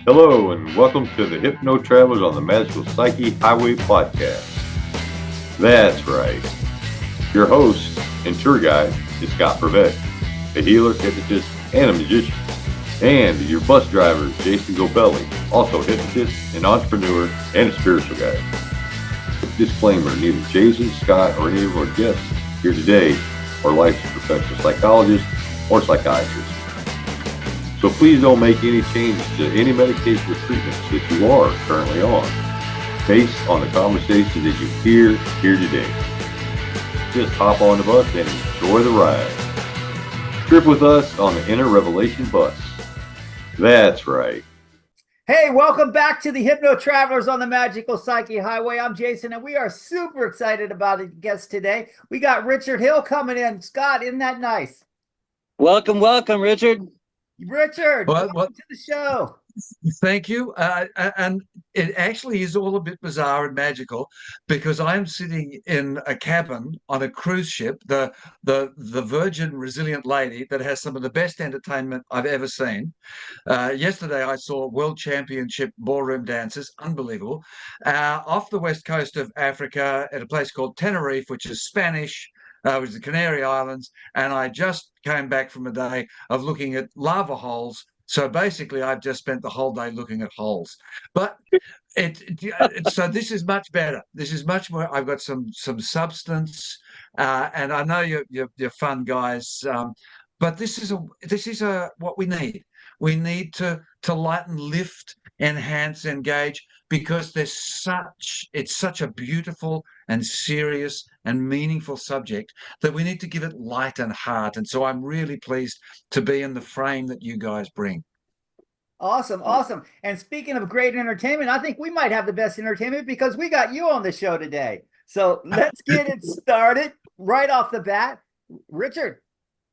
Hello, and welcome to the Hypno Travelers on the Magical Psyche Highway podcast. That's right. Your host and tour guide is Scott Prevett, a healer, hypnotist, and a magician. And your bus driver is Jason Gobelli, also a hypnotist, an entrepreneur, and a spiritual guide. Disclaimer, neither Jason, Scott, or any of our guests here today are licensed professional psychologists or psychiatrists. So please don't make any changes to any medication or treatments that you are currently on based on the conversation that you hear here today. Just hop on the bus and enjoy the ride. Trip with us on the Inner Revelation bus. That's right. Hey, welcome back to the Hypno Travelers on the Magical Psyche Highway. I'm Jason, and we are super excited about a guest today. We got Richard Hill coming in. Scott, isn't that nice? Welcome, Richard. Richard, welcome to the show. Thank you. And it actually is all a bit bizarre and magical because I'm sitting in a cabin on a cruise ship, the Virgin Resilient Lady, that has some of the best entertainment I've ever seen. Yesterday, I saw World Championship ballroom dances, unbelievable, off the west coast of Africa at a place called Tenerife, which is Spanish. Which is the Canary Islands, and I just came back from a day of looking at lava holes. So basically, I've just spent the whole day looking at holes. But so this is much better. This is much more. I've got some substance, and I know you're fun guys. But this is what we need. We need to lighten, lift, enhance, engage, because it's such a beautiful and serious and meaningful subject that we need to give it light and heart. And so I'm really pleased to be in the frame that you guys bring. Awesome. And speaking of great entertainment, I think we might have the best entertainment because we got you on the show today. So let's get it started right off the bat. Richard,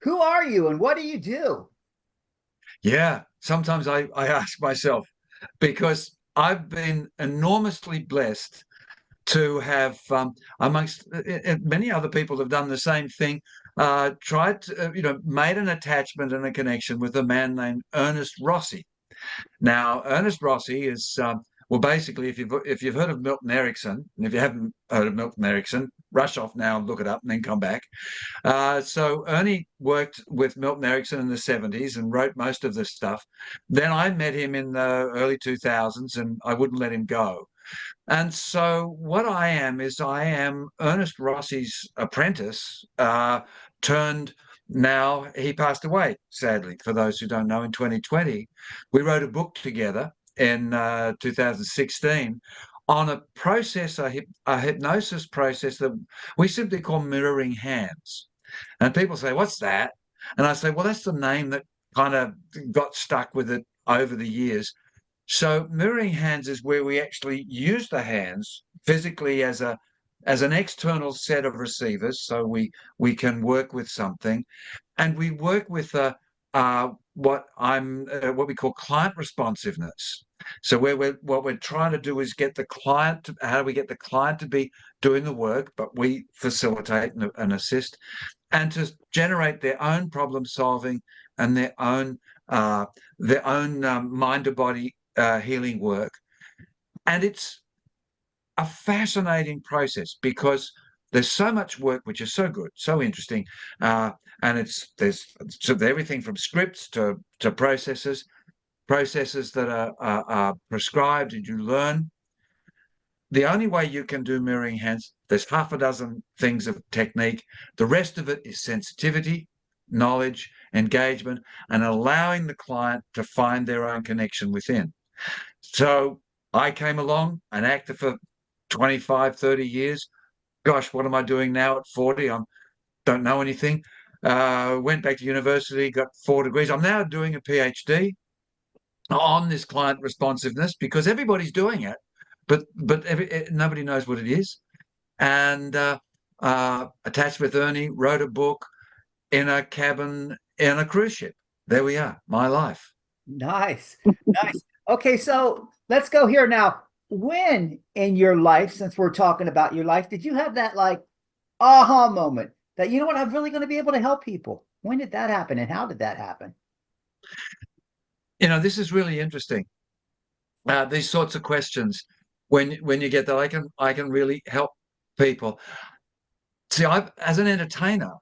who are you and what do you do? Yeah, sometimes I ask myself, because I've been enormously blessed to have, amongst many other people have done the same thing, tried to, made an attachment and a connection with a man named Ernest Rossi. Now, Ernest Rossi is, well, basically, if you've heard of Milton Erickson, and if you haven't heard of Milton Erickson, rush off now and look it up and then come back. So Ernie worked with Milton Erickson in the 70s and wrote most of this stuff. Then I met him in the early 2000s and I wouldn't let him go. And so what I am Ernest Rossi's apprentice, turned. Now, he passed away, sadly, for those who don't know, in 2020. We wrote a book together in 2016 on a process, a hypnosis process that we simply call mirroring hands. And people say, what's that? And I say, well, that's the name that kind of got stuck with it over the years. So mirroring hands is where we actually use the hands physically as an external set of receivers, so we can work with something, and we work with what we call client responsiveness. So what we're trying to do is get the client. How do we get the client to be doing the work, but we facilitate and assist, and to generate their own problem solving and their own mind to body healing work, and it's a fascinating process because there's so much work which is so good, so interesting, and there's everything from scripts to processes that are prescribed and you learn. The only way you can do mirroring hands, there's half a dozen things of technique. The rest of it is sensitivity, knowledge, engagement, and allowing the client to find their own connection within. So I came along, an actor for 25, 30 years. Gosh, what am I doing now at 40? I don't know anything. Went back to university, got 4 degrees. I'm now doing a PhD on this client responsiveness because everybody's doing it, but nobody knows what it is. And attached with Ernie, wrote a book in a cabin in a cruise ship. There we are, my life. Nice. Okay, so let's go here now. When in your life, since we're talking about your life, did you have that like aha moment that, you know what, I'm really going to be able to help people? When did that happen and how did that happen? This is really interesting. these sorts of questions, when you get that, I can really help people. See, as an entertainer,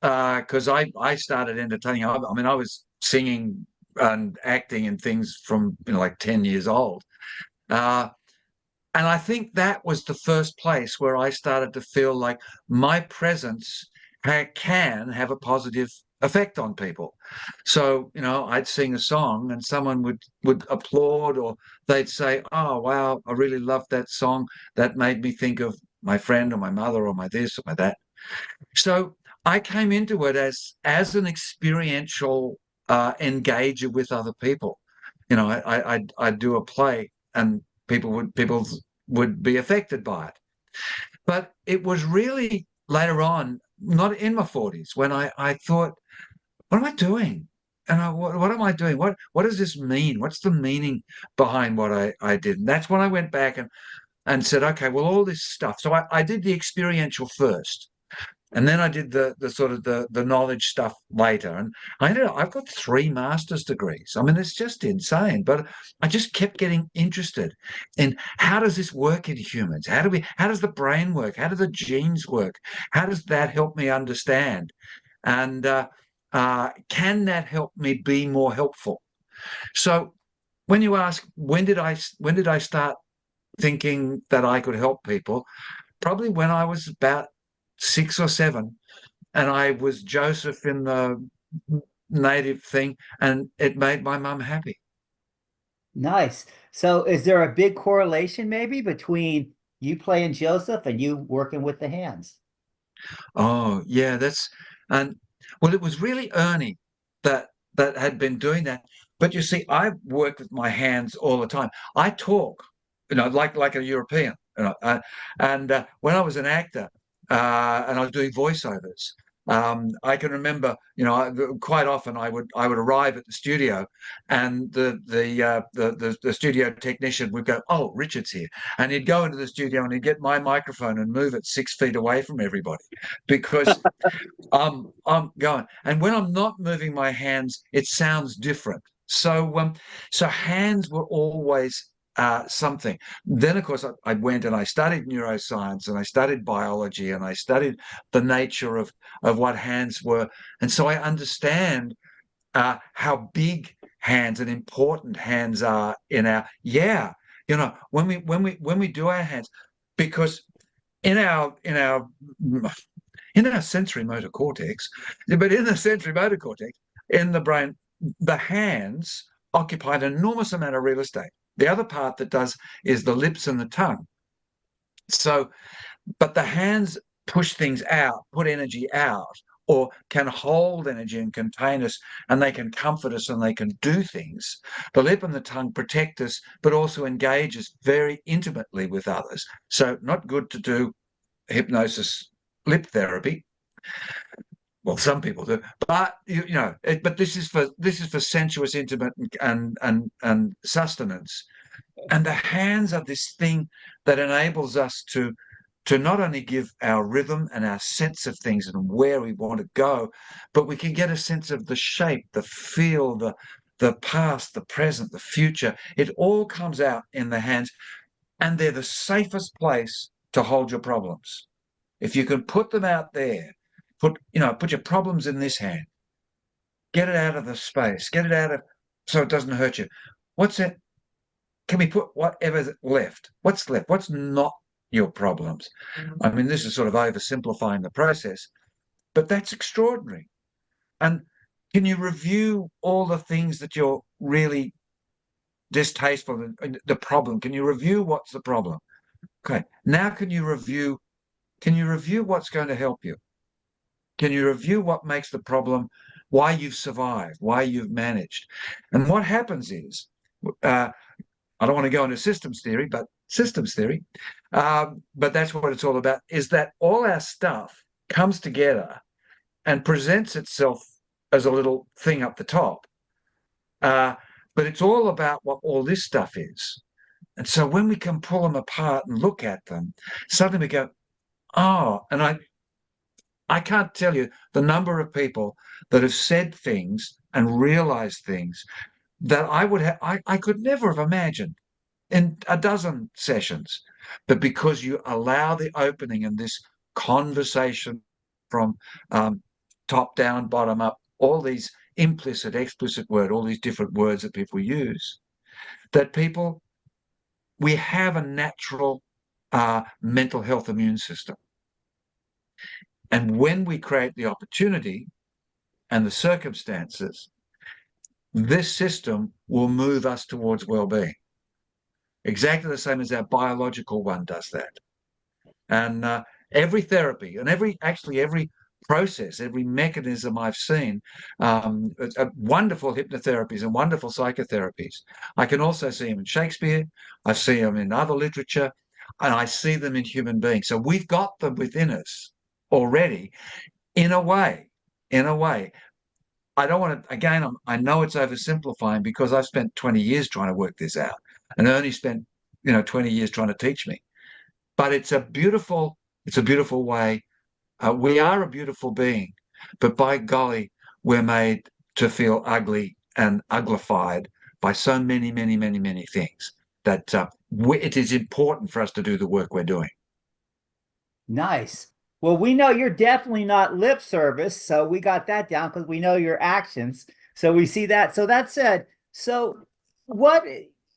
because I started entertaining. I mean, I was singing and acting and things from like 10 years old. And I think that was the first place where I started to feel like my presence can have a positive effect on people. So, I'd sing a song and someone would applaud, or they'd say, "Oh, wow, I really loved that song. That made me think of my friend or my mother or my this or my that." So I came into it as an experiential engager with other people. I'd do a play and people would be affected by it. But it was really later on, not in my 40s, when I thought, what am I doing? And what am I doing? What does this mean? What's the meaning behind what I did? And that's when I went back and said, okay, well, all this stuff. So I did the experiential first. And then I did the sort of the knowledge stuff later. And I've got 3 master's degrees. I mean, it's just insane. But I just kept getting interested in, how does this work in humans? How does the brain work? How do the genes work? How does that help me understand? And can that help me be more helpful? So when you ask, when did I start thinking that I could help people? Probably when I was about 6 or 7, and I was Joseph in the native thing, and it made my mum happy. Nice. So is there a big correlation maybe between you playing Joseph and you working with the hands? Oh, yeah, and well, it was really Ernie that had been doing that. But you see, I work with my hands all the time. I talk, like a European, and when I was an actor, and I was doing voiceovers, I can remember, quite often I would arrive at the studio, and the studio technician would go, "Oh, Richard's here," and he'd go into the studio and he'd get my microphone and move it 6 feet away from everybody, because I'm going. And when I'm not moving my hands, it sounds different. So hands were always something. Then, of course, I went and I studied neuroscience, and I studied biology, and I studied the nature of what hands were. And so I understand how big hands and important hands are in our, when we do our hands, because in our sensory motor cortex, but in the sensory motor cortex, in the brain, the hands occupy an enormous amount of real estate. The other part that does is the lips and the tongue. So, but the hands push things out, put energy out, or can hold energy and contain us, and they can comfort us and they can do things. The lip and the tongue protect us, but also engage us very intimately with others. So not good to do hypnosis lip therapy. Well, some people do, but but this is for sensuous, intimate, and sustenance. And the hands are this thing that enables us to not only give our rhythm and our sense of things and where we want to go, but we can get a sense of the shape, the feel, the past, the present, the future. It all comes out in the hands, and they're the safest place to hold your problems. If you can put them out there, put your problems in this hand, get it out of the space, get it out of, so it doesn't hurt you. What's it? Can we put whatever's left? What's left? What's not your problems? I mean, this is sort of oversimplifying the process, but that's extraordinary. And can you review all the things that you're really distasteful, the problem? Can you review what's the problem? Okay, now can you review what's going to help you? Can you review what makes the problem, why you've survived, why you've managed? And what happens is, I don't want to go into systems theory, but that's what it's all about, is that all our stuff comes together and presents itself as a little thing up the top. But it's all about what all this stuff is. And so when we can pull them apart and look at them, suddenly we go, oh, and I can't tell you the number of people that have said things and realized things that I could never have imagined in a dozen sessions, but because you allow the opening and this conversation from top down, bottom up, all these implicit, explicit all these different words that people use, that we have a natural mental health immune system. And when we create the opportunity and the circumstances, this system will move us towards well-being. Exactly the same as our biological one does that. And every therapy and every process, every mechanism I've seen, wonderful hypnotherapies and wonderful psychotherapies. I can also see them in Shakespeare. I see them in other literature, and I see them in human beings. So we've got them within us already, in a way. I don't want to, again, I know it's oversimplifying because I've spent 20 years trying to work this out, and Ernie spent 20 years trying to teach me. But it's a beautiful way. We are a beautiful being, but by golly, we're made to feel ugly and uglified by so many, many, many, many things that it is important for us to do the work we're doing. Nice. Well, we know you're definitely not lip service, so we got that down because we know your actions. So we see that. So that said, so what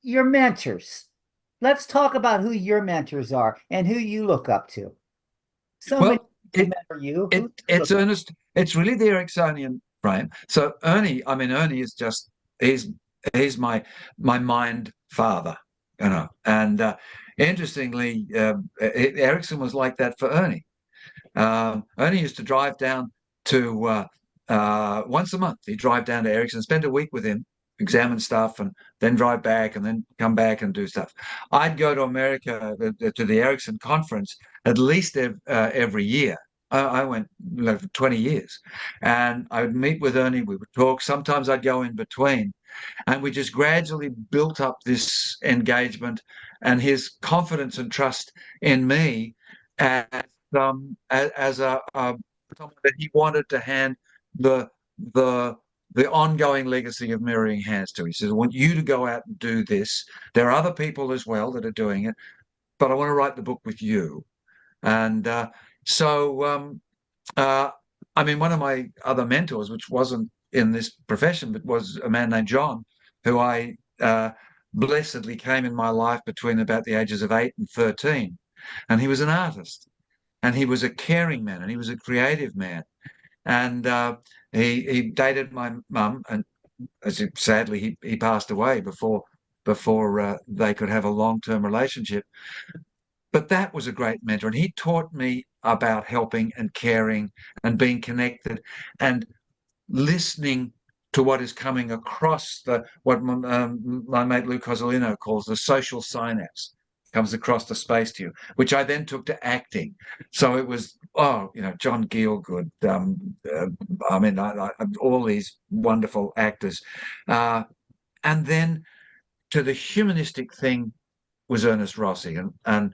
your mentors? Let's talk about who your mentors are and who you look up to. It's Ernest. It's really the Ericksonian frame. So Ernie is just he's my mind father, And interestingly, Erickson was like that for Ernie. Ernie used to drive down to once a month. He'd drive down to Erickson, spend a week with him, examine stuff, and then drive back, and then come back and do stuff. I'd go to America to the Erickson conference at least every year. I went for 20 years, and I would meet with Ernie. We would talk. Sometimes I'd go in between, and we just gradually built up this engagement and his confidence and trust in me as someone that he wanted to hand the ongoing legacy of mirroring hands to. He says, I want you to go out and do this. There are other people as well that are doing it, but I want to write the book with you. And one of my other mentors, which wasn't in this profession, but was a man named John, who I blessedly came in my life between about the ages of 8 and 13. And he was an artist, and he was a caring man, and he was a creative man. And he dated my mum, and sadly he passed away before they could have a long-term relationship. But that was a great mentor, and he taught me about helping and caring and being connected and listening to what is coming across what my mate Lou Cozzolino calls the social synapse, comes across the space to you, which I then took to acting. So it was, John Gielgud, all these wonderful actors. And then to the humanistic thing was Ernest Rossi. And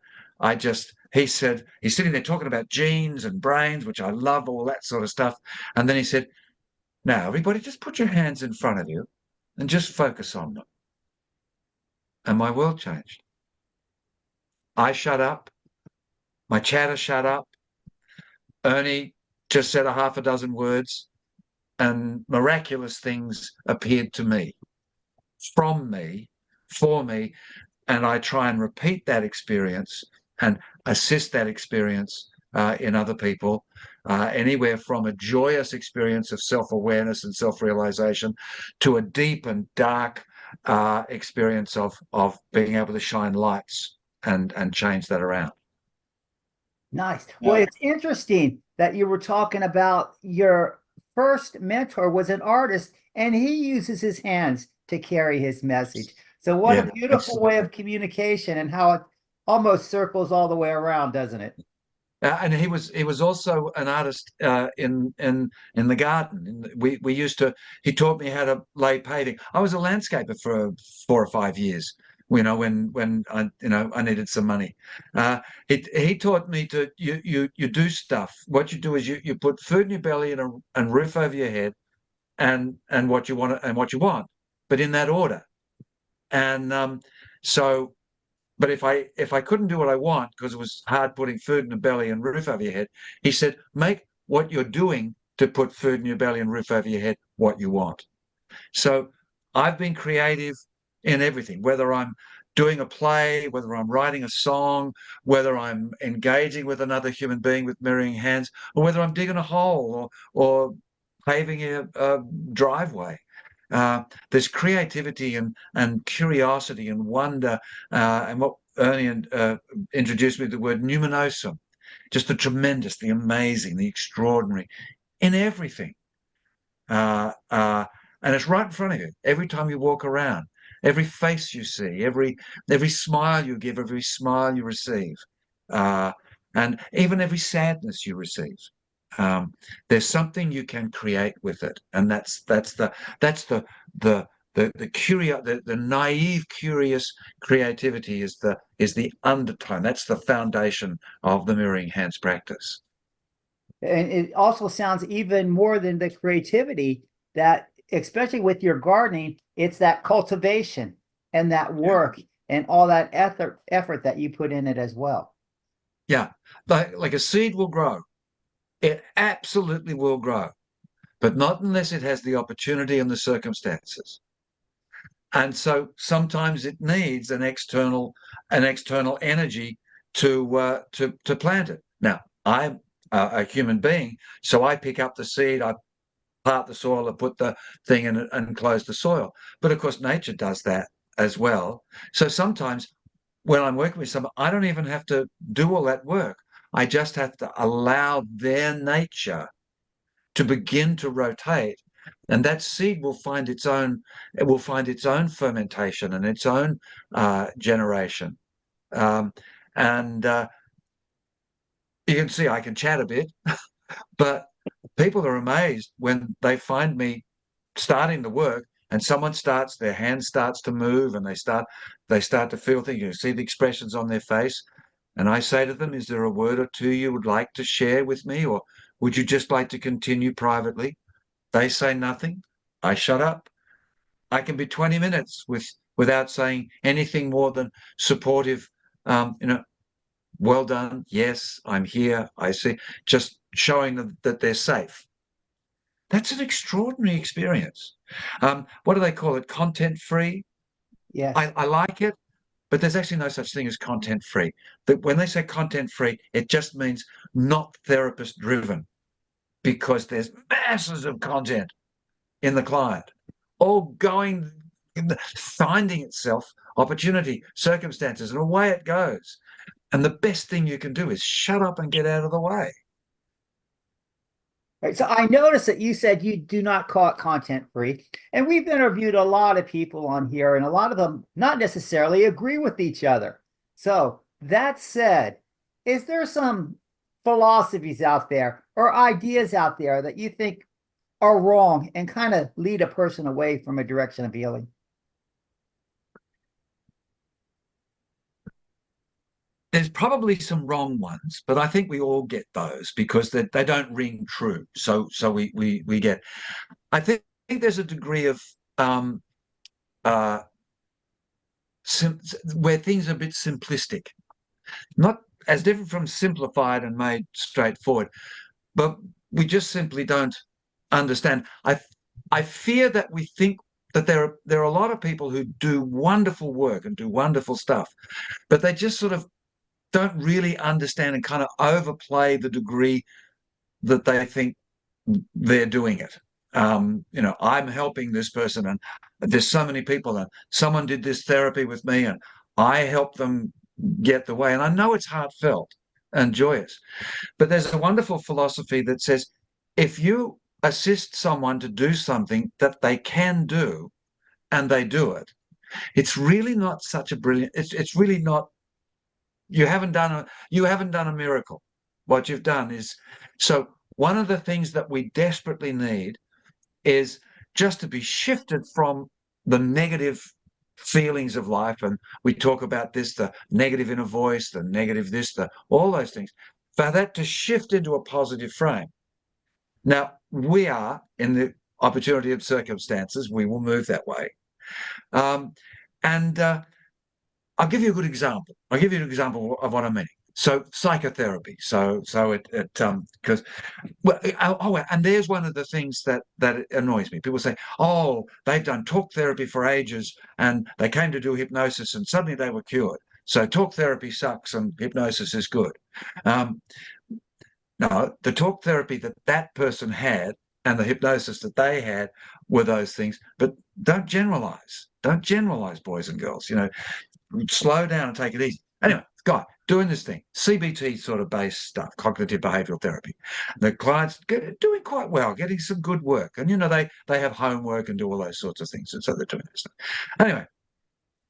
he's sitting there talking about genes and brains, which I love, all that sort of stuff. And then he said, now, everybody, just put your hands in front of you and just focus on them. And my world changed. I shut up. My chatter shut up. Ernie just said a half a dozen words, and miraculous things appeared to me, from me, for me. And I try and repeat that experience and assist that experience in other people, anywhere from a joyous experience of self-awareness and self-realization to a deep and dark experience of being able to shine lights and change that around. Nice. Well, it's interesting that you were talking about your first mentor was an artist, and he uses his hands to carry his message. So what a beautiful way of communication, and how it almost circles all the way around, doesn't it? And he was also an artist in the garden. He taught me how to lay paving. I was a landscaper for 4 or 5 years, when I needed some money. He taught me to you do stuff. What you do is you put food in your belly and roof over your head, and what you want, but in that order. And so but if I couldn't do what I want because it was hard putting food in the belly and roof over your head, he said, make what you're doing to put food in your belly and roof over your head what you want. So I've been creative in everything, whether I'm doing a play, whether I'm writing a song, whether I'm engaging with another human being with mirroring hands, or whether I'm digging a hole or paving a driveway. There's creativity and curiosity and wonder, and what Ernie introduced me to the word numinosum, just the tremendous, the amazing, the extraordinary in everything. And it's right in front of you every time you walk around, every face you see, every smile you give, every smile you receive, and even every sadness you receive. There's something you can create with it, and that's the naive, curious creativity is the undertone. That's the foundation of the mirroring hands practice. And it also sounds even more than the creativity, that especially with your gardening, it's that cultivation and that work and all that effort that you put in it as well. Yeah, like a seed will grow. It absolutely will grow, but not unless it has the opportunity and the circumstances. And so sometimes it needs an external energy to plant it. Now, I'm a human being, so I pick up the seed, I part the soil, I put the thing in and close the soil. But of course, nature does that as well. So sometimes when I'm working with someone, I don't even have to do all that work. I just have to allow their nature to begin to rotate, and that seed will find its own fermentation and its own generation. And you can see I can chat a bit, but people are amazed when they find me starting the work and their hand starts to move and they start to feel things. You see the expressions on their face. And I say to them, is there a word or two you would like to share with me? Or would you just like to continue privately? They say nothing. I shut up. I can be 20 minutes without saying anything more than supportive, well done. Yes, I'm here. I see. Just showing them that they're safe. That's an extraordinary experience. What do they call it? Content free? Yes. I like it, but there's actually no such thing as content free. That when they say content free, it just means not therapist driven, because there's masses of content in the client, all finding itself, opportunity, circumstances, and away it goes. And the best thing you can do is shut up and get out of the way. Right, so I noticed that you said you do not call it content free, and we've interviewed a lot of people on here, and a lot of them not necessarily agree with each other. So that said, is there some philosophies out there or ideas out there that you think are wrong and kind of lead a person away from a direction of healing? There's probably some wrong ones, but I think we all get those because they don't ring true. So we get. I think there's a degree of where things are a bit simplistic, not as different from simplified and made straightforward, but we just simply don't understand. I fear that we think that there are a lot of people who do wonderful work and do wonderful stuff, but they just sort of don't really understand and kind of overplay the degree that they think they're doing it. I'm helping this person, and there's so many people, and someone did this therapy with me, and I helped them get the way. And I know it's heartfelt and joyous, but there's a wonderful philosophy that says, if you assist someone to do something that they can do, and they do it, it's really not such a brilliant. It's really not. You haven't done a miracle. What you've done is, so one of the things that we desperately need is just to be shifted from the negative feelings of life. And we talk about this, the negative inner voice, the negative this, all those things, for that to shift into a positive frame. Now, we are in the opportunity of circumstances, we will move that way. And I'll give you a good example. I'll give you an example of what I mean. So psychotherapy. So it because and there's one of the things that annoys me. People say, oh, they've done talk therapy for ages and they came to do hypnosis and suddenly they were cured. So talk therapy sucks and hypnosis is good. No, the talk therapy that person had and the hypnosis that they had were those things. But don't generalize. Don't generalize, boys and girls. Slow down and take it easy. Anyway, guy doing this thing, CBT sort of based stuff, cognitive behavioral therapy. The client's doing quite well, getting some good work. And, they have homework and do all those sorts of things. And so they're doing this stuff. Anyway,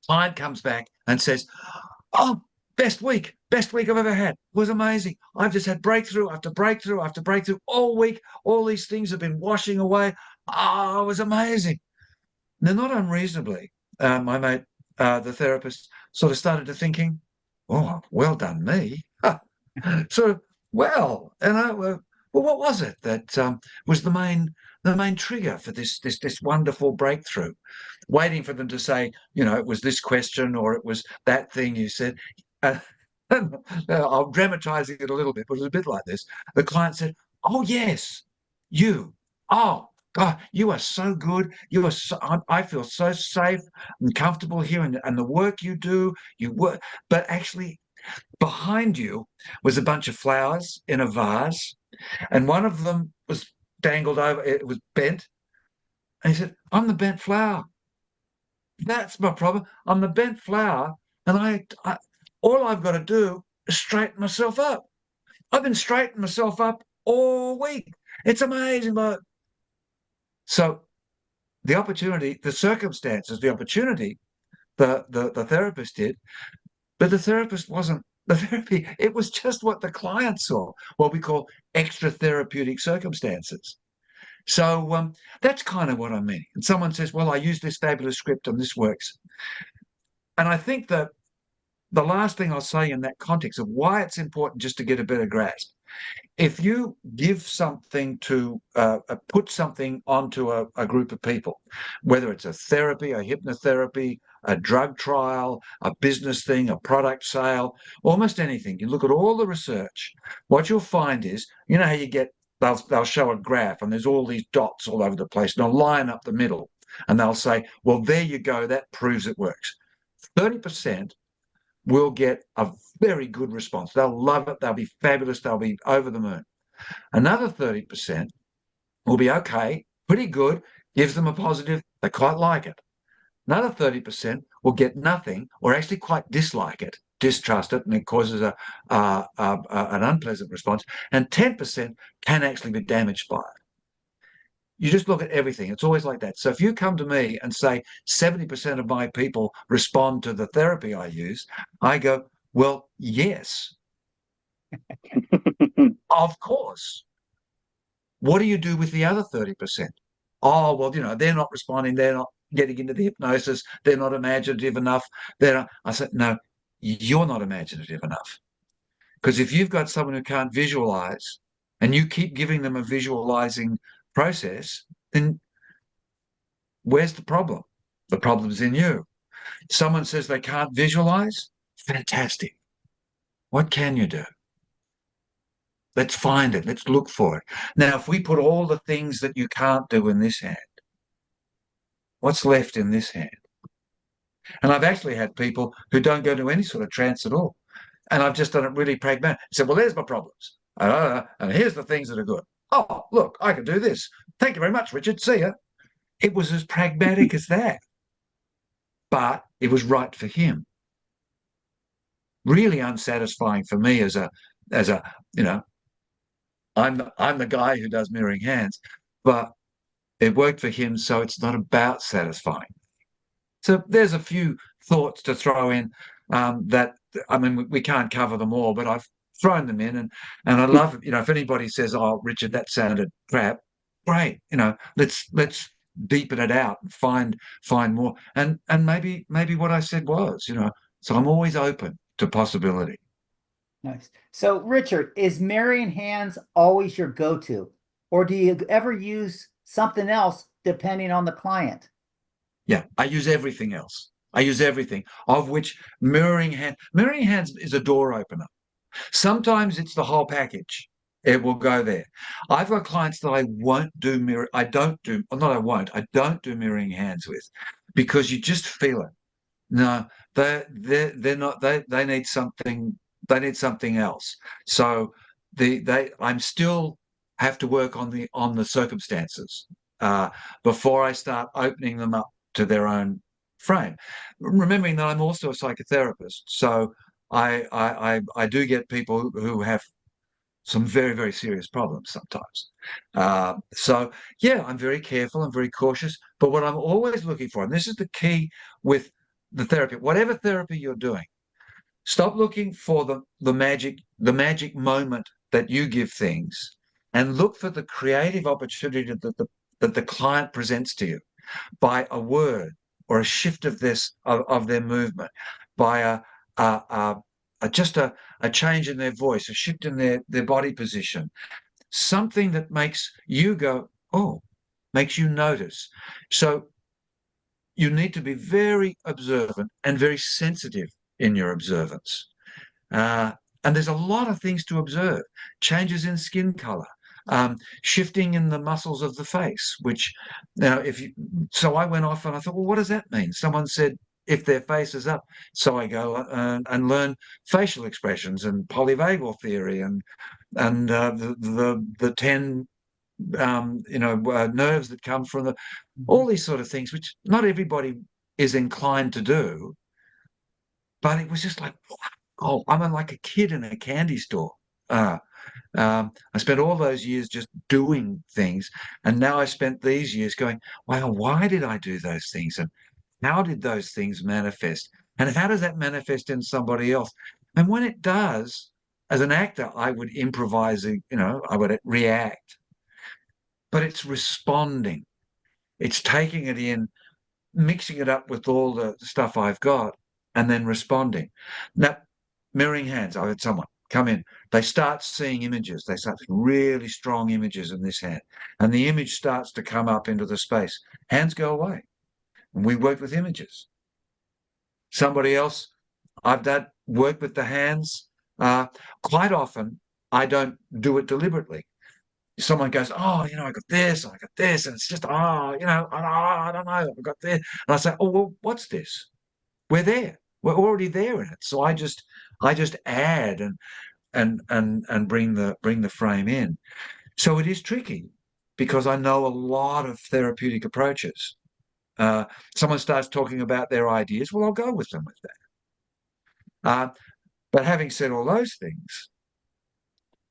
client comes back and says, oh, best week I've ever had. It was amazing. I've just had breakthrough after breakthrough after breakthrough all week. All these things have been washing away. Oh, it was amazing. Now, not unreasonably, my mate, the therapist, sort of started to thinking, oh, well done me. So, well, what was it that was the main trigger for this wonderful breakthrough? Waiting for them to say, it was this question or it was that thing you said. I'm dramatizing it a little bit, but it was a bit like this. The client said, oh, yes, you. Oh, God, you are so good. You are so, I feel so safe and comfortable here. And the work you do, you work. But actually, behind you was a bunch of flowers in a vase. And one of them was dangled over. It was bent. And he said, I'm the bent flower. That's my problem. I'm the bent flower. And I all I've got to do is straighten myself up. I've been straightening myself up all week. It's amazing, but so the opportunity, the circumstances, the opportunity, the therapist did, but the therapist wasn't the therapy. It was just what the client saw, what we call extra therapeutic circumstances. So that's kind of what I mean. And someone says, well, I use this fabulous script and this works. And I think that the last thing I'll say in that context of why it's important just to get a better grasp, if you give something to put something onto a group of people, whether it's a therapy, a hypnotherapy, a drug trial, a business thing, a product sale, almost anything, you look at all the research, what you'll find is, how you get, they'll show a graph and there's all these dots all over the place and they'll line up the middle and they'll say, well, there you go, that proves it works. 30% will get a very good response. They'll love it. They'll be fabulous. They'll be over the moon. Another 30% will be okay, pretty good, gives them a positive. They quite like it. Another 30% will get nothing or actually quite dislike it, distrust it, and it causes an unpleasant response. And 10% can actually be damaged by it. You just look at everything. It's always like that. So if you come to me and say 70% of my people respond to the therapy I use, I go, well, yes, of course. What do you do with the other 30%? Oh, well, they're not responding. They're not getting into the hypnosis. They're not imaginative enough. I said, no, you're not imaginative enough. Because if you've got someone who can't visualize and you keep giving them a visualizing process, then where's the problem? The problem's in you. Someone says they can't visualize. Fantastic. What can you do? Let's find it. Let's look for it. Now, if we put all the things that you can't do in this hand, what's left in this hand? And I've actually had people who don't go to any sort of trance at all. And I've just done it really pragmatic. I said, well, there's my problems. And here's the things that are good. Oh, look, I can do this. Thank you very much, Richard. See ya. It was as pragmatic as that. But it was right for him. Really unsatisfying for me as a I'm the guy who does mirroring hands, but it worked for him, so it's not about satisfying. So there's a few thoughts to throw in that, I mean, we can't cover them all, but I've thrown them in, and I love, if anybody says, "Oh, Richard, that sounded crap," great, let's deepen it out and find more, and maybe what I said was, so I'm always open to possibility. Nice. So, Richard, is mirroring hands always your go-to, or do you ever use something else depending on the client? Yeah, I use everything else. I use everything, of which mirroring hands is a door opener. Sometimes it's the whole package. It will go there. I've got clients that I don't do mirroring hands with, because you just feel it. No, they're not, they need something else. So I'm still have to work on the circumstances before I start opening them up to their own frame. Remembering that I'm also a psychotherapist, so I do get people who have some very, very serious problems sometimes. So yeah, I'm very careful, I'm very cautious, but what I'm always looking for, and this is the key with the therapy, whatever therapy you're doing, stop looking for the magic moment that you give things, and look for the creative opportunity that the client presents to you by a word or a shift of their movement, by just a change in their voice, a shift in their body position, something that makes you go, oh, makes you notice. So you need to be very observant and very sensitive in your observance. And there's a lot of things to observe. Changes in skin color, shifting in the muscles of the face, which now so I went off and I thought, well, what does that mean? Someone said, if their face is up. So I go and learn facial expressions and polyvagal theory and the 10 nerves that come from all these sort of things, which not everybody is inclined to do. But it was just like, oh, I'm like a kid in a candy store. I spent all those years just doing things, and now I spent these years going, wow, why did I do those things, and how did those things manifest, and how does that manifest in somebody else? And when it does, as an actor, I would improvise, I would react, but it's responding, it's taking it in, mixing it up with all the stuff I've got, and then responding. Now, mirroring hands, I had someone come in, they start seeing images, they start seeing really strong images in this hand, and the image starts to come up into the space. Hands go away, and we work with images. Somebody else, I've done work with the hands. Quite often, I don't do it deliberately. Someone goes, oh, I got this, and I got this, and it's just, I don't know, I've got this. And I say, oh, well, what's this? We're there. We're already there in it. So I just add and bring the frame in. So it is tricky, because I know a lot of therapeutic approaches. Someone starts talking about their ideas, well, I'll go with them with that. But having said all those things,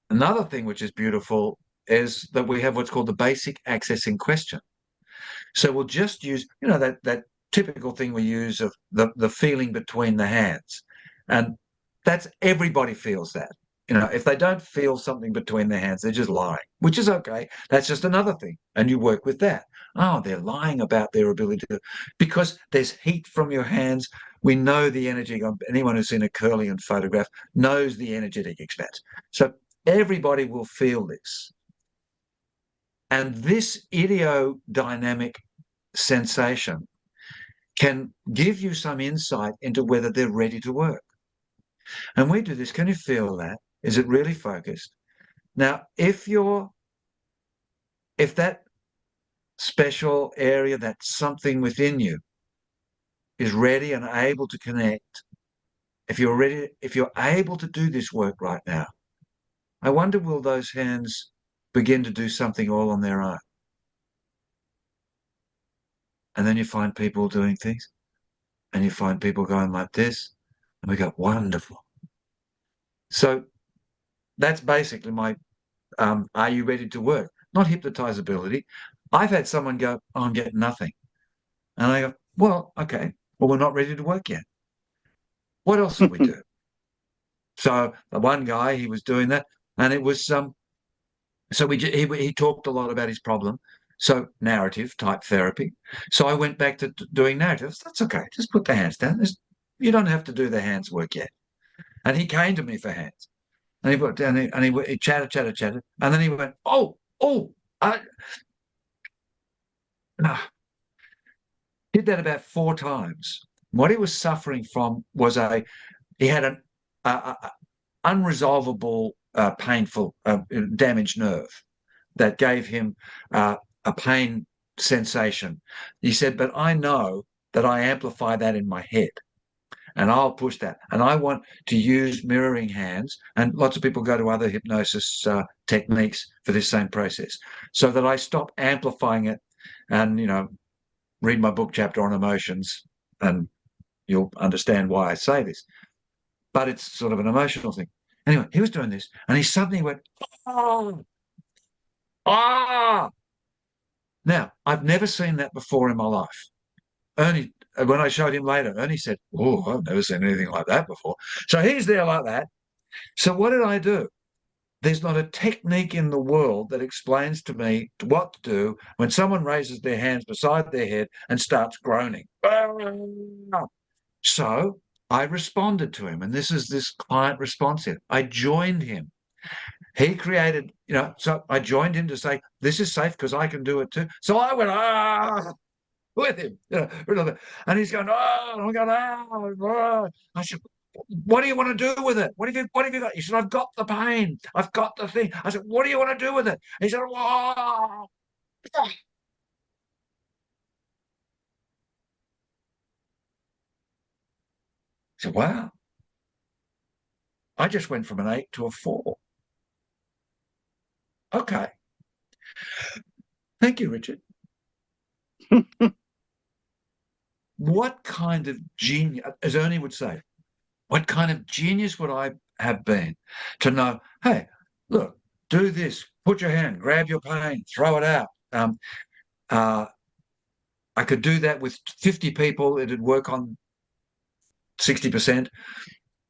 another thing which is beautiful is that we have what's called the basic accessing question. So we'll just use, that typical thing we use of the feeling between the hands. And that's, everybody feels that. If they don't feel something between their hands, they're just lying, which is okay. That's just another thing. And you work with that. Oh, they're lying about their ability to, because there's heat from your hands. We know the energy. Anyone who's seen a Curlian photograph knows the energetic expanse. So everybody will feel this. And this ideodynamic sensation can give you some insight into whether they're ready to work. And we do this. Can you feel that? Is it really focused? Now, if that special area, that something within you is ready and able to connect, if you're able to do this work right now, I wonder, will those hands begin to do something all on their own? And then you find people doing things, and you find people going like this, and we go, wonderful. So that's basically my, are you ready to work? Not hypnotizability. I've had someone go, oh, I'm getting nothing. And I go, well, okay, well, we're not ready to work yet. What else do we do? So the one guy, he was doing that, and it was, so he talked a lot about his problem. So narrative type therapy. So I went back to doing narratives. That's okay. Just put the hands down. You don't have to do the hands work yet. And he came to me for hands. And he put down, and he chatted. And then he went, did that about 4 times. What he was suffering from was he had an unresolvable, painful, damaged nerve that gave him a pain sensation. He said, but I know that I amplify that in my head and I'll push that. And I want to use mirroring hands. And lots of people go to other hypnosis techniques for this same process, so that I stop amplifying it and, read my book chapter on emotions and you'll understand why I say this. But it's sort of an emotional thing. Anyway, he was doing this and he suddenly went, oh, ah. Now, I've never seen that before in my life. Ernie, when I showed him later, Ernie said, oh, I've never seen anything like that before. So he's there like that. So what did I do? There's not a technique in the world that explains to me what to do when someone raises their hands beside their head and starts groaning. So I responded to him, and this is this client response here. I joined him. He created, so I joined him to say, this is safe because I can do it too. So I went, with him, and he's going, oh, I'm going, oh. I said, what do you want to do with it? What have you got? He said, I've got the pain. I've got the thing. I said, what do you want to do with it? He said, oh. I said, wow. I just went from an 8 to a 4. Okay. Thank you, Richard. What kind of genius, as Ernie would say, what kind of genius would I have been to know, hey, look, do this, put your hand, grab your pain, throw it out. I could do that with 50 people. It'd work on 60%,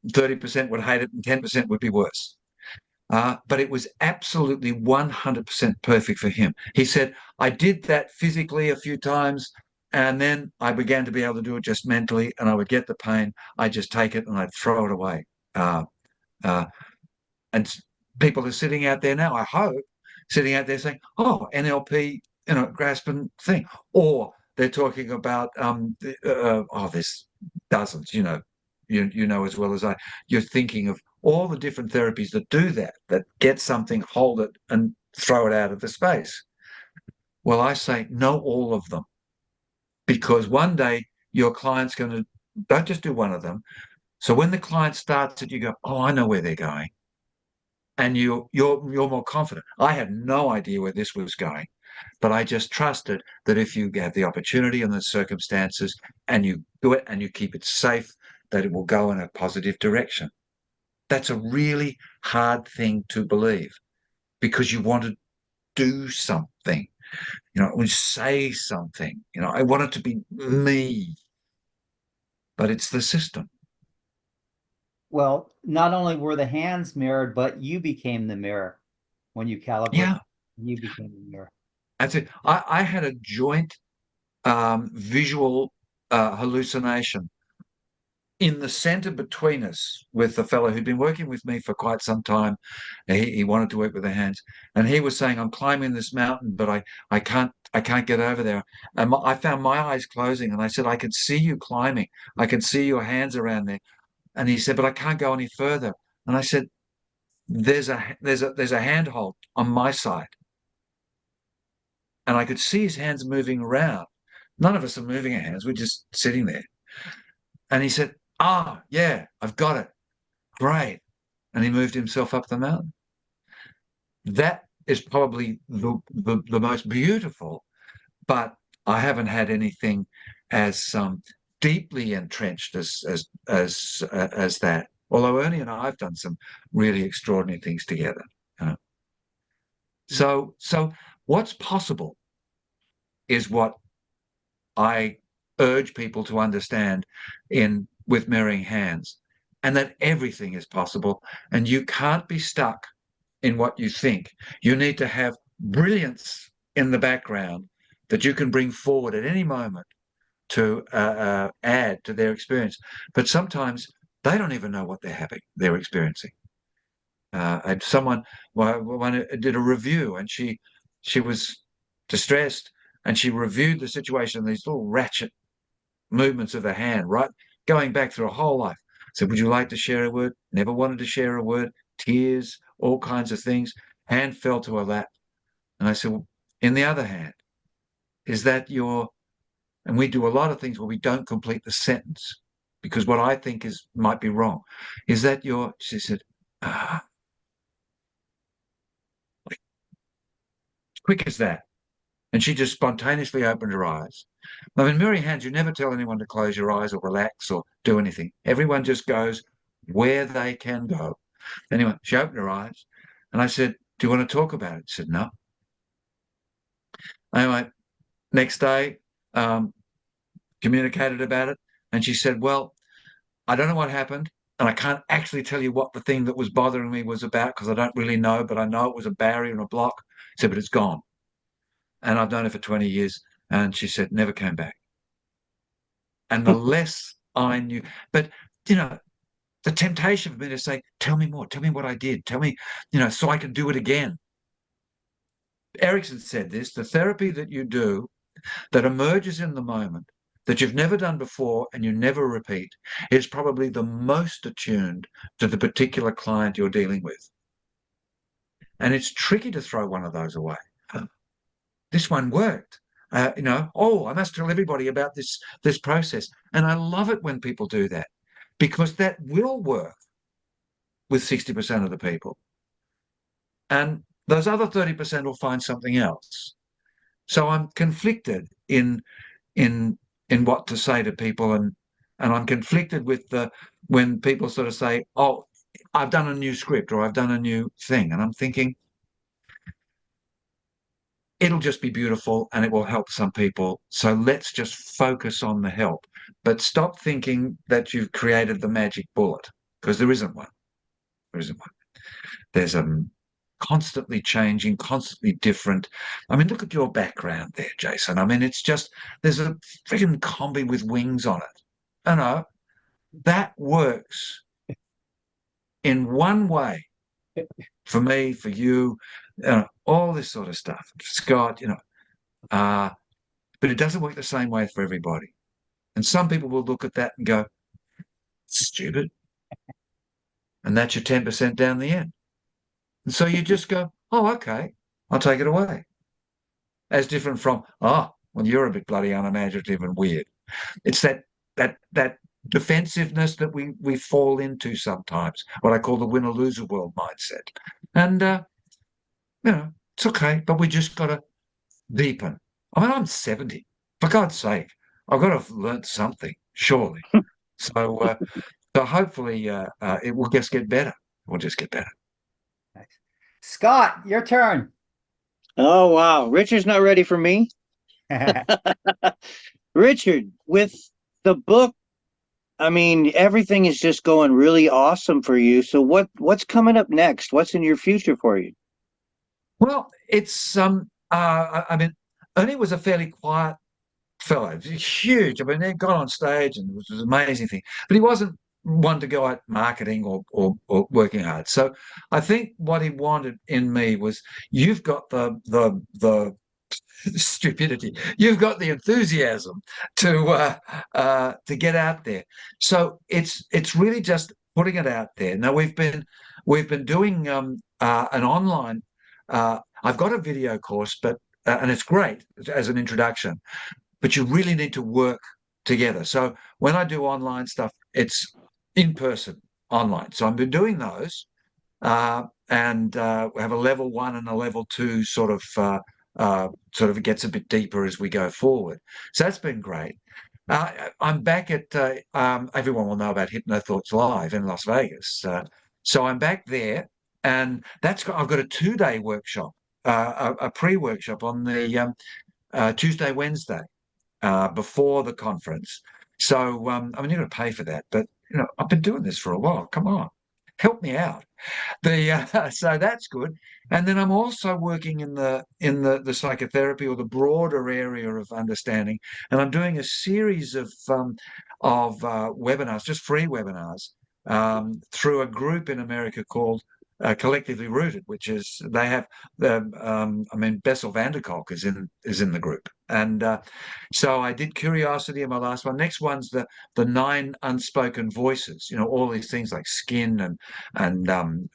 30% would hate it, and 10% would be worse. But it was absolutely 100% perfect for him. He said, I did that physically a few times, and then I began to be able to do it just mentally, and I would get the pain. I'd just take it and I'd throw it away. And people are sitting out there now, I hope, sitting out there saying, oh, NLP, grasping thing. Or they're talking about, there's dozens, you know as well as I, you're thinking of all the different therapies that do that get something, hold it, and throw it out of the space. Well, I say, know all of them. Because one day your client's going to, don't just do one of them. So when the client starts it, you go, oh, I know where they're going. And you're more confident. I had no idea where this was going, but I just trusted that if you have the opportunity and the circumstances and you do it and you keep it safe, that it will go in a positive direction. That's a really hard thing to believe because you want to do something, say something, I want it to be me, but it's the system. Well, not only were the hands mirrored, but you became the mirror when you calibrated. Yeah. You became the mirror. That's it. I had a joint visual hallucination in the center between us with a fellow who'd been working with me for quite some time. He wanted to work with the hands, and he was saying, I'm climbing this mountain, but I can't get over there. And I found my eyes closing, and I said, I can see you climbing. I can see your hands around there. And he said, but I can't go any further. And I said, there's a handhold on my side. And I could see his hands moving around. None of us are moving our hands. We're just sitting there. And he said, yeah, I've got it. Great. And he moved himself up the mountain. That is probably the most beautiful, but I haven't had anything as deeply entrenched as that. Although Ernie and I have done some really extraordinary things together. So what's possible is what I urge people to understand with mirroring hands, and that everything is possible, and you can't be stuck in what you think. You need to have brilliance in the background that you can bring forward at any moment to add to their experience. But sometimes they don't even know what they're experiencing. And someone did a review, and she was distressed, and she reviewed the situation. These little ratchet movements of the hand, right? Going back through a whole life. So would you like to share a word? Never wanted to share a word. Tears, all kinds of things. Hand fell to her lap. And I said, well, in the other hand, is that your, and we do a lot of things where we don't complete the sentence because what I think is might be wrong. Is that your, she said, like, quick as that. And she just spontaneously opened her eyes. Now, in Mary Hands, you never tell anyone to close your eyes or relax or do anything. Everyone just goes where they can go. Anyway, she opened her eyes and I said, do you want to talk about it? She said, no. Anyway, next day, communicated about it. And she said, well, I don't know what happened. And I can't actually tell you what the thing that was bothering me was about because I don't really know, but I know it was a barrier and a block. She said, but it's gone. And I've known her for 20 years. And she said, never came back. And the less I knew, but, you know, the temptation for me to say, tell me more, tell me what I did, tell me, you know, so I can do it again. Erickson said this, the therapy that you do that emerges in the moment that you've never done before and you never repeat is probably the most attuned to the particular client you're dealing with. And it's tricky to throw one of those away. This one worked. You know, oh, I must tell everybody about this process. And I love it when people do that because that will work with 60% of the people. And those other 30% will find something else. So I'm conflicted in what to say to people, and I'm conflicted with when people sort of say, oh, I've done a new script or I've done a new thing. And I'm thinking, it'll just be beautiful and it will help some people. So let's just focus on the help. But stop thinking that you've created the magic bullet because there isn't one. There isn't one. There's constantly changing, constantly different. I mean, look at your background there, Jason. I mean, it's just, there's a freaking combi with wings on it. I know that works in one way for me, for you, all this sort of stuff. Scott, you know, but it doesn't work the same way for everybody. And some people will look at that and go, stupid. And that's your 10% down the end. And so you just go, oh, okay, I'll take it away. As different from, oh, well, you're a bit bloody unimaginative and weird. It's that defensiveness that we fall into sometimes, what I call the winner-loser world mindset. And, you know, it's okay, but we just got to deepen. I mean, I'm 70. For God's sake, I've got to have learned something, surely. So hopefully it will just get better. We'll just get better. Scott, your turn. Oh, wow. Richard's not ready for me. Richard, with the book, I mean, everything is just going really awesome for you. So what's coming up next? What's in your future for you? Well, it's I mean, Ernie was a fairly quiet fellow. Huge. I mean, he got on stage and it was an amazing thing. But he wasn't one to go at marketing or working hard. So I think what he wanted in me was, you've got the stupidity, you've got the enthusiasm to get out there. So it's really just putting it out there. Now we've been doing an online. I've got a video course, but and it's great as an introduction, but you really need to work together. So when I do online stuff, it's in person online. So I've been doing those, and we have a level 1 and a level 2 sort of it gets a bit deeper as we go forward. So that's been great. I'm back at everyone will know about Hypnothoughts Live in Las Vegas. So I'm back there, and I've got a 2-day workshop, a pre-workshop on the Tuesday, Wednesday, before the conference. So I mean, you're going to pay for that, but you know, I've been doing this for a while. Come on, help me out. So that's good. And then I'm also working in the psychotherapy, or the broader area of understanding, and I'm doing a series of webinars, just free webinars, through a group in America called collectively rooted, which is they have Bessel van der Kolk is in the group, and so I did curiosity in my last one. Next one's the 9 unspoken voices. All these things like skin and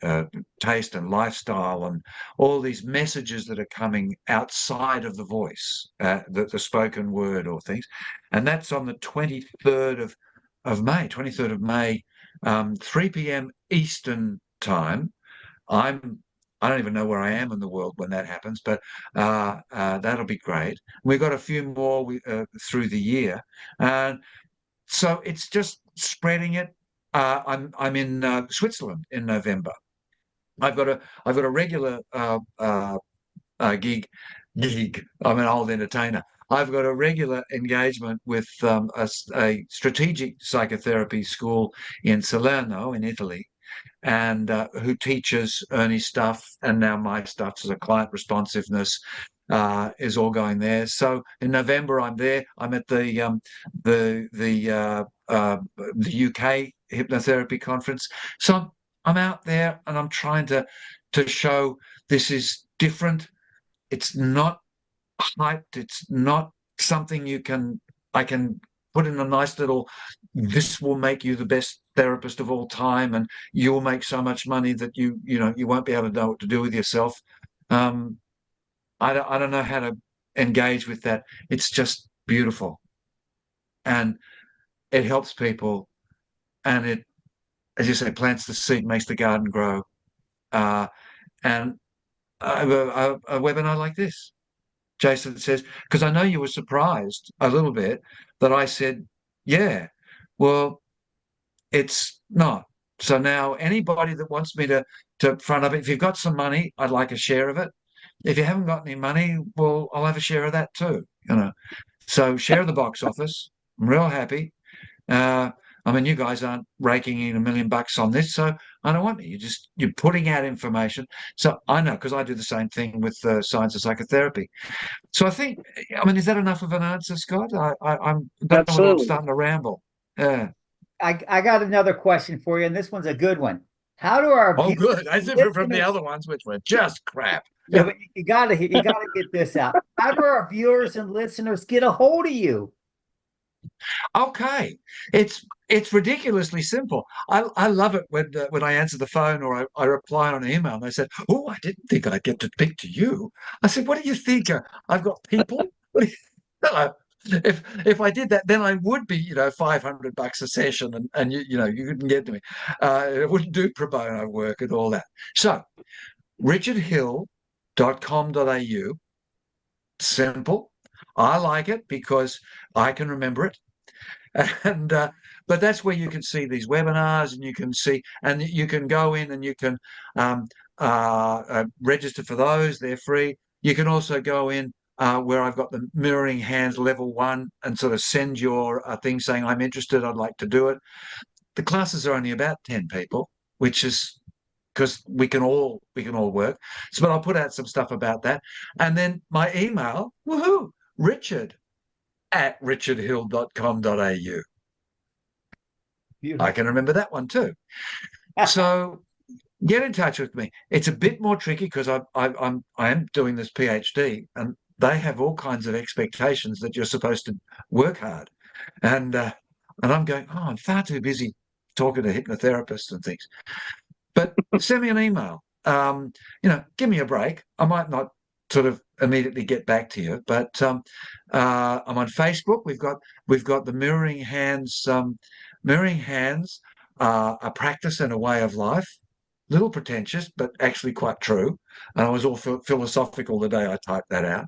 taste and lifestyle and all these messages that are coming outside of the voice, the spoken word or things, and that's on the 23rd of May, 23rd of May, 3 p.m. Eastern time. I don't even know where I am in the world when that happens, but that'll be great. We've got a few more through the year, so it's just spreading it. I'm in Switzerland in November. I've got a regular gig. I'm an old entertainer. I've got a regular engagement with a strategic psychotherapy school in Salerno in Italy, and who teaches Ernie's stuff and now my stuff, so the client responsiveness is all going there. So in November I'm there. I'm at the UK hypnotherapy conference. So I'm out there and I'm trying to show this is different. It's not hyped. It's not something I can put in a nice little, this will make you the best therapist of all time and you'll make so much money that you won't be able to know what to do with yourself. I don't know how to engage with that. It's just beautiful. And it helps people. And it, as you say, plants the seed, makes the garden grow. And a webinar like this, Jason says, because I know you were surprised a little bit that I said, yeah, well, it's not. So now anybody that wants me to front up it, if you've got some money, I'd like a share of it. If you haven't got any money, well, I'll have a share of that too, So share of the box office. I'm real happy. You guys aren't raking in $1 million on this, so I don't want you. You're putting out information. So I know, because I do the same thing with Science of Psychotherapy. So I think, is that enough of an answer, Scott? I'm starting to ramble. Yeah. I got another question for you, and this one's a good one. How do our good. As different from the other ones, which were just crap. Yeah, but you gotta get this out. How do our viewers and listeners get a hold of you? Okay, it's ridiculously simple. I love it when I answer the phone or I reply on an email and they said, "Oh, I didn't think I'd get to speak to you." I said, "What do you think? I've got people." If I did that, then I would be, $500 a session, and you couldn't get to me. I wouldn't do pro bono work and all that. So, richardhill.com.au. Simple. I like it because I can remember it. And but that's where you can see these webinars, and you can go in and you can register for those. They're free. You can also go in where I've got the mirroring hands level 1 and sort of send your thing saying, I'm interested, I'd like to do it. The classes are only about 10 people, which is because we can all work. So, but I'll put out some stuff about that. And then my email, woohoo, richard@richardhill.com.au. I can remember that one too. So get in touch with me. It's a bit more tricky because I am doing this PhD, and they have all kinds of expectations that you're supposed to work hard. And I'm going, I'm far too busy talking to hypnotherapists and things. But send me an email. Give me a break. I might not sort of immediately get back to you, but I'm on Facebook. We've got the mirroring hands, a practice and a way of life. Little pretentious, but actually quite true. And I was all philosophical the day I typed that out.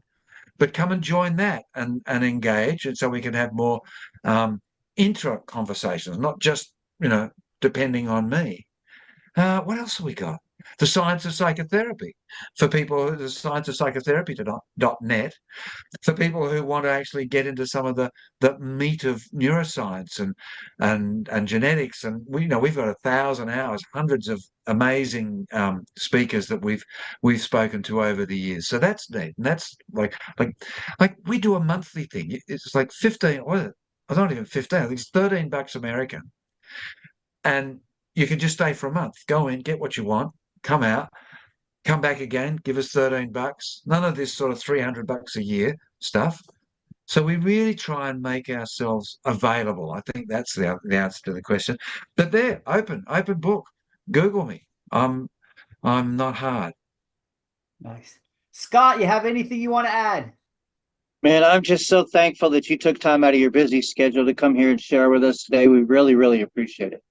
But come and join that and engage, and so we can have more intra conversations, not just depending on me. What else have we got? The Science of Psychotherapy for people. The Science of Psychotherapy.net for people who want to actually get into some of the meat of neuroscience and genetics. And we've got 1,000 hours, hundreds of amazing speakers that we've spoken to over the years. So that's neat. And that's like we do a monthly thing. It's like 15. Well, not even 15. I think it's $13 American, and you can just stay for a month. Go in, get what you want, come out, come back again, give us $13. None of this sort of $300 a year stuff. So we really try and make ourselves available. I think that's the answer to the question. But there, open book. Google me. I'm not hard. Nice. Scott, you have anything you want to add? Man, I'm just so thankful that you took time out of your busy schedule to come here and share with us today. We really, really appreciate it.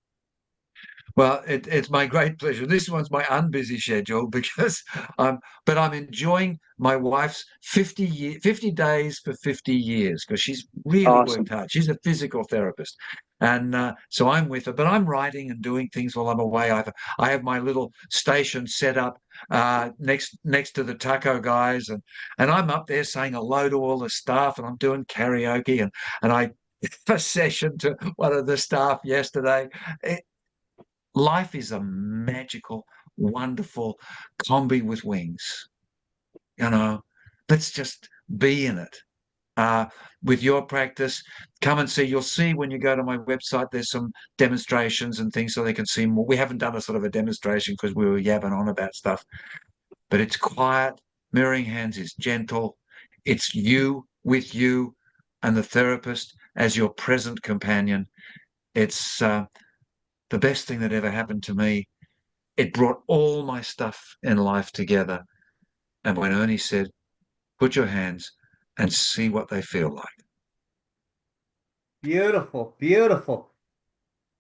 Well, it's my great pleasure. This one's my unbusy schedule because but I'm enjoying my wife's 50 days for 50 years because she's really worked hard. She's a physical therapist. And so I'm with her, but I'm writing and doing things while I'm away. I have my little station set up next to the taco guys, and I'm up there saying hello to all the staff, and I'm doing karaoke, and I a session to one of the staff yesterday. Life is a magical, wonderful combi with wings. Let's just be in it. With your practice, come and see. You'll see when you go to my website, there's some demonstrations and things so they can see more. We haven't done a sort of a demonstration because we were yabbing on about stuff, but it's quiet. Mirroring hands is gentle. It's you with you and the therapist as your present companion. It's the best thing that ever happened to me. It brought all my stuff in life together. And when Ernie said, put your hands and see what they feel like. Beautiful, beautiful.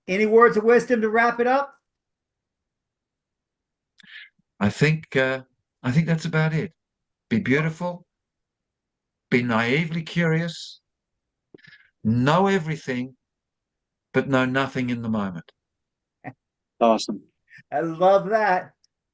Any words of wisdom to wrap it up? I think that's about it. Be beautiful. Be naively curious. Know everything, but know nothing in the moment. Awesome. I love that.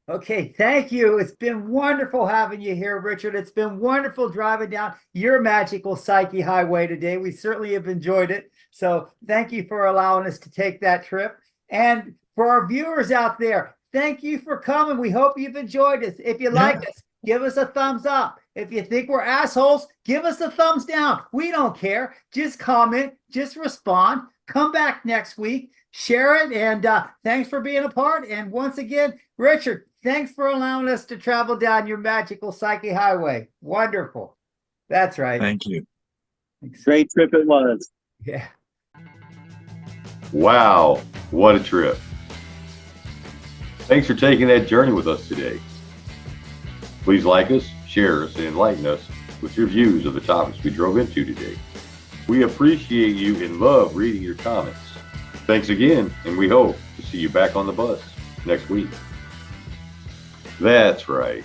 Okay, thank you. It's been wonderful having you here, Richard. It's been wonderful driving down your magical psyche highway today. We certainly have enjoyed it. So thank you for allowing us to take that trip. And for our viewers out there, thank you for coming. We hope you've enjoyed us. If you like us, give us a thumbs up. If you think we're assholes, give us a thumbs down. We don't care. Just comment, just respond. Come back next week. Share it, and thanks for being a part. And once again, Richard, thanks for allowing us to travel down your magical psyche highway. Wonderful. That's right. Thank you. Thanks. Great trip it was. Yeah. Wow, what a trip. Thanks for taking that journey with us today. Please like us, share us, and enlighten us with your views of the topics we drove into today. We appreciate you and love reading your comments. Thanks again, and we hope to see you back on the bus next week. That's right.